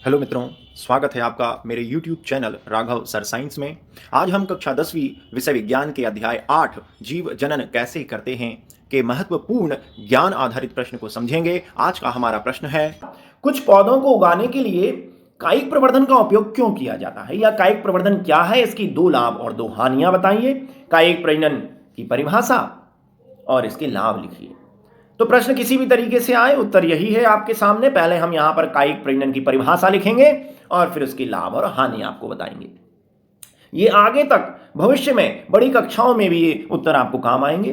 Hello मित्रों, स्वागत है आपका मेरे YouTube channel Raghav sir science में। आज हम कक्षा 10वीं विषय विज्ञान के अध्याय 8 जीव जनन कैसे करते हैं के महत्वपूर्ण ज्ञान आधारित प्रश्न को समझेंगे। आज का हमारा प्रश्न है, कुछ पौधों को उगाने के लिए कायिक प्रवर्धन का उपयोग क्यों किया जाता है, या कायिक प्रवर्धन क्या है, इसकी दो लाभ और दो हानियां बताइए। कायिक प्रजनन की परिभाषा और इसके लाभ लिखिए। तो प्रश्न किसी भी तरीके से आए, उत्तर यही है आपके सामने। पहले हम यहां पर कायिक प्रजनन की परिभाषा लिखेंगे और फिर उसके लाभ और हानि आपको बताएंगे। ये आगे तक भविष्य में बड़ी कक्षाओं में भी ये उत्तर आपको काम आएंगे।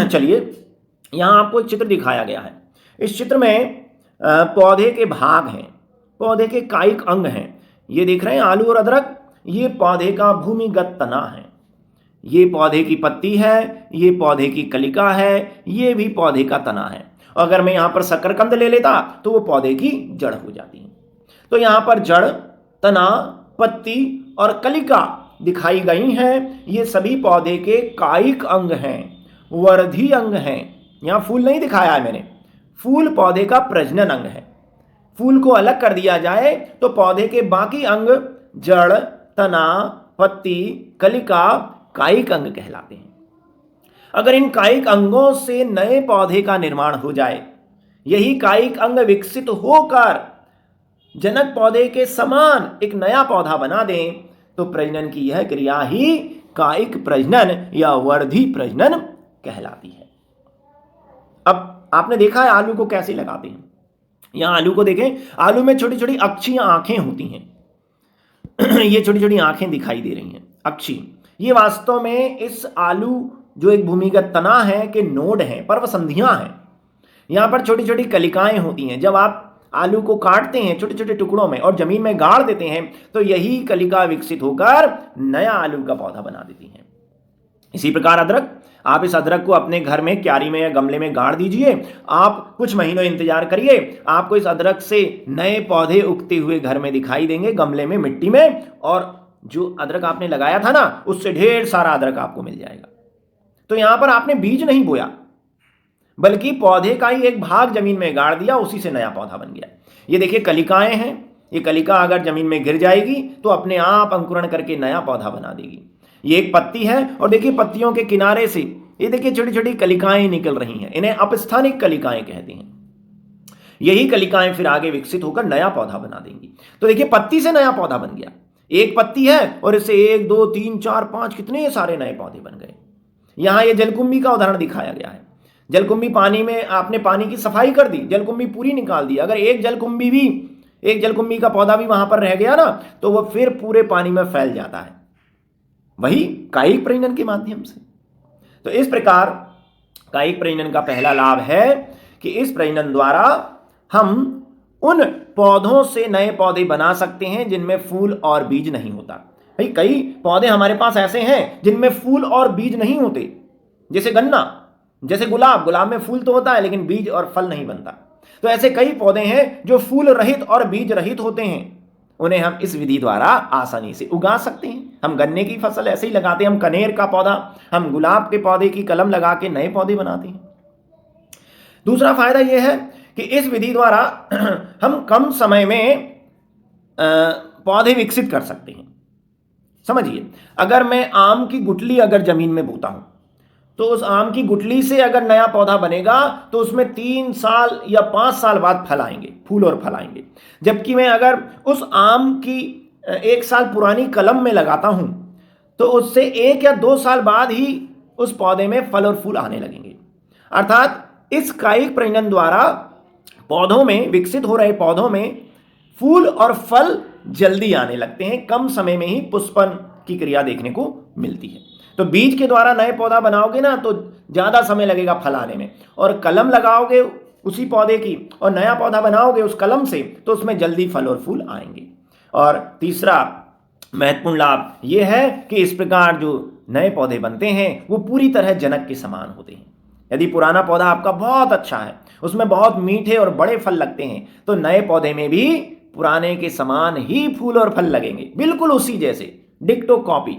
चलिए, यहां आपको एक चित्र दिखाया गया है। इस चित्र में पौधे के भाग हैं, पौधे के कायिक अंग हैं। ये देख रहे हैं आलू और अदरक, ये पौधे का भूमिगत तना है। ये पौधे की पत्ती है, ये पौधे की कलिका है, ये भी पौधे का तना है। अगर मैं यहां पर शकरकंद ले लेता तो वो पौधे की जड़ हो जाती है। तो यहां पर जड़, तना, पत्ती और कलिका दिखाई गई हैं। ये सभी पौधे के कायिक अंग हैं, वर्धी अंग हैं। यहां फूल नहीं दिखाया है मैंने, फूल पौधे का प्रजनन अंग है। फूल को अलग कर दिया जाए तो पौधे के बाकी अंग जड़, तना, पत्ती, कलिका कायिक अंग कहलाते हैं। अगर इन कायिक अंगों से नए पौधे का निर्माण हो जाए, यही कायिक अंग विकसित होकर जनक पौधे के समान एक नया पौधा बना दें, तो प्रजनन की यह क्रिया ही कायिक प्रजनन या वर्धी प्रजनन कहलाती है। अब आपने देखा है आलू को कैसे लगाते हैं। यहां आलू को देखें, आलू में छोटी छोटी अक्षीय आंखें होती हैं। ये छोटी छोटी आंखें दिखाई दे रही हैं, अक्षी। ये वास्तव में इस आलू जो एक भूमिगत तना है के नोड हैं, पर्वसंधियां हैं। यहां पर छोटी छोटी कलिकाएं होती हैं। जब आप आलू को काटते हैं छोटे छोटे टुकड़ों में और जमीन में गाड़ देते हैं, तो यही कलिका विकसित होकर नया आलू का पौधा बना देती हैं। इसी प्रकार अदरक, आप इस अदरक को अपने घर में क्यारी में या गमले में गाड़ दीजिए। आप कुछ महीनों इंतजार करिए, आपको इस अदरक से नए पौधे उगते हुए घर में दिखाई देंगे, गमले में, मिट्टी में। और जो अदरक आपने लगाया था ना, उससे ढेर सारा अदरक आपको मिल जाएगा। तो यहां पर आपने बीज नहीं बोया, बल्कि पौधे का ही एक भाग जमीन में गाड़ दिया, उसी से नया पौधा बन गया। ये देखिए कलिकाएं हैं। ये कलिका अगर जमीन में गिर जाएगी तो अपने आप अंकुरण करके नया पौधा बना देगी। ये एक पत्ती है और देखिए पत्तियों के किनारे से ये देखिए छोटी छोटी कलिकाएं निकल रही हैं। इन्हें अपस्थानिक कलिकाएं कहते हैं। यही कलिकाएं फिर आगे विकसित होकर नया पौधा बना देंगी। तो देखिए पत्ती से नया पौधा बन गया। एक पत्ती है और इससे 1 2 3 4 5 कितने सारे नए पौधे बन गए। यहां ये जलकुंभी का उदाहरण दिखाया गया है। जलकुंभी पानी में, आपने पानी की सफाई कर दी, जलकुंभी पूरी निकाल दी। अगर एक जलकुंभी का पौधा भी वहां पर रह गया ना, तो वह फिर पूरे पानी में फैल जाता है, वही कायिक प्रजनन के माध्यम से। तो इस प्रकार कायिक प्रजनन का पहला लाभ है कि इस प्रजनन द्वारा हम उन पौधों से नए पौधे बना सकते हैं जिनमें फूल और बीज नहीं होता। भाई कई पौधे हमारे पास ऐसे हैं जिनमें फूल और बीज नहीं होते, जैसे गन्ना, जैसे गुलाब में फूल तो होता है लेकिन बीज और फल नहीं बनता। तो ऐसे कई पौधे हैं जो फूल रहित और बीज रहित होते हैं। उन्हें हम इस विधि द्वारा आसानी से उगा सकते हैं। हम गन्ने की फसल ऐसे ही लगाते हैं, हम कनेर का पौधा, हम गुलाब के पौधे की कलम लगा के नए पौधे बनाते हैं। दूसरा फायदा यह है कि इस विधि द्वारा हम कम समय में पौधे विकसित कर सकते हैं। समझिए, अगर मैं आम की गुठली अगर जमीन में बोता हूं, तो उस आम की गुठली से अगर नया पौधा बनेगा तो उसमें 3 साल या 5 साल बाद फल आएंगे, फूल और फल आएंगे। जबकि मैं अगर उस आम की 1 साल पुरानी कलम में लगाता हूं, तो उससे 1 या 2 साल बाद ही उस पौधे में फल और फूल आने लगेंगे। अर्थात इस कायिक प्रजनन द्वारा पौधों में, विकसित हो रहे पौधों में फूल और फल जल्दी आने लगते हैं, कम समय में ही पुष्पन की क्रिया देखने को मिलती है। तो बीज के द्वारा नए पौधा बनाओगे ना, तो ज्यादा समय लगेगा फल आने में, और कलम लगाओगे उसी पौधे की और नया पौधा बनाओगे उस कलम से, तो उसमें जल्दी फल और फूल आएंगे। और तीसरा महत्वपूर्ण लाभ यह है कि इस प्रकार जो नए पौधे बनते हैं वो पूरी तरह जनक के समान होते हैं। यदि पुराना पौधा आपका बहुत अच्छा है, उसमें बहुत मीठे और बड़े फल लगते हैं, तो नए पौधे में भी पुराने के समान ही फूल और फल लगेंगे, बिल्कुल उसी जैसे, डिक्टो कॉपी।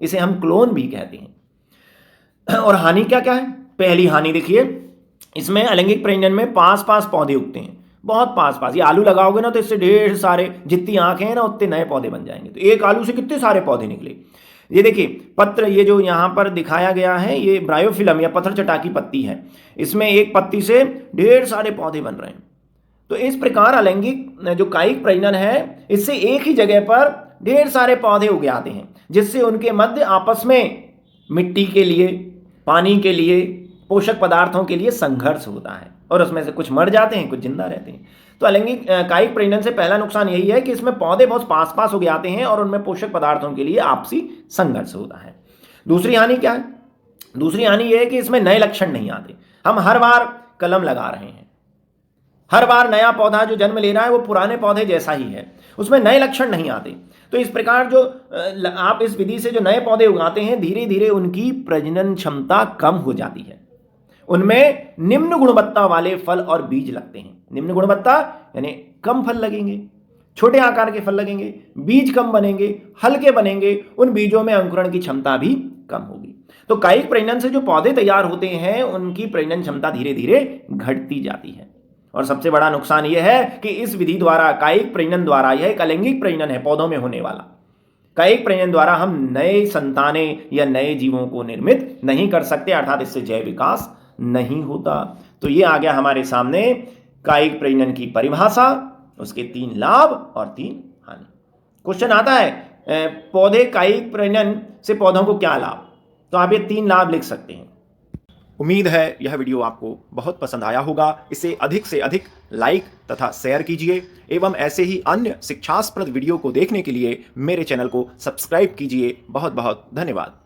इसे हम क्लोन भी कहते हैं। और हानि क्या क्या है? पहली हानि देखिए, इसमें अलैंगिक प्रजनन में पास पास पौधे उगते हैं। बहुत पास पास। ये आलू लगाओगे ना तो इससे ढेर सारे, जितनी आंखें हैं ना उतने नए पौधे बन जाएंगे। तो एक आलू से कितने सारे पौधे निकले। ये देखिए पत्र, ये जो यहाँ पर दिखाया गया है ये ब्रायोफिलम या पत्थर चटाकी पत्ती है। इसमें एक पत्ती से ढेर सारे पौधे बन रहे हैं। तो इस प्रकार अलैंगिक जो कायिक प्रजनन है, इससे एक ही जगह पर ढेर सारे पौधे उग आते हैं, जिससे उनके मध्य आपस में मिट्टी के लिए, पानी के लिए, पोषक पदार्थों के लिए संघर्ष होता है और उसमें से कुछ मर जाते हैं, कुछ जिंदा रहते हैं। तो अलैंगिक कायिक प्रजनन से पहला नुकसान यही है कि इसमें पौधे बहुत पास पास उग आते हैं और उनमें पोषक पदार्थों के लिए आपसी संघर्ष होता है। दूसरी हानि क्या है? दूसरी हानि यह है कि इसमें नए लक्षण नहीं आते। हम हर बार कलम लगा रहे हैं, हर बार नया पौधा जो जन्म ले रहा है वो पुराने पौधे जैसा ही है, उसमें नए लक्षण नहीं आते। तो इस प्रकार जो आप इस विधि से जो नए पौधे उगाते हैं, धीरे धीरे उनकी प्रजनन क्षमता कम हो जाती है। उनमें निम्न गुणवत्ता वाले फल और बीज लगते हैं। निम्न गुणवत्ता यानी कम फल लगेंगे, छोटे आकार के फल लगेंगे, बीज कम बनेंगे, हल्के बनेंगे, उन बीजों में अंकुरण की क्षमता भी कम होगी। तो कायिक प्रजनन से जो पौधे तैयार होते हैं उनकी प्रजनन क्षमता धीरे धीरे घटती जाती है। और सबसे बड़ा नुकसान यह है कि इस विधि द्वारा, कायिक प्रजनन द्वारा, यह एक अलैंगिक प्रजनन है पौधों में होने वाला, कायिक प्रजनन द्वारा हम नए संतानें या नए जीवों को निर्मित नहीं कर सकते, अर्थात इससे जैव विकास नहीं होता। तो ये आ गया हमारे सामने कायिक प्रजनन की परिभाषा, उसके 3 लाभ और 3 हानि। क्वेश्चन आता है पौधे कायिक प्रजनन से पौधों को क्या लाभ? तो आप ये 3 लाभ लिख सकते हैं। उम्मीद है यह वीडियो आपको बहुत पसंद आया होगा। इसे अधिक से अधिक लाइक तथा शेयर कीजिए एवं ऐसे ही अन्य शिक्षास्प्रद वीडियो को देखने के लिए मेरे चैनल को सब्सक्राइब कीजिए। बहुत बहुत धन्यवाद।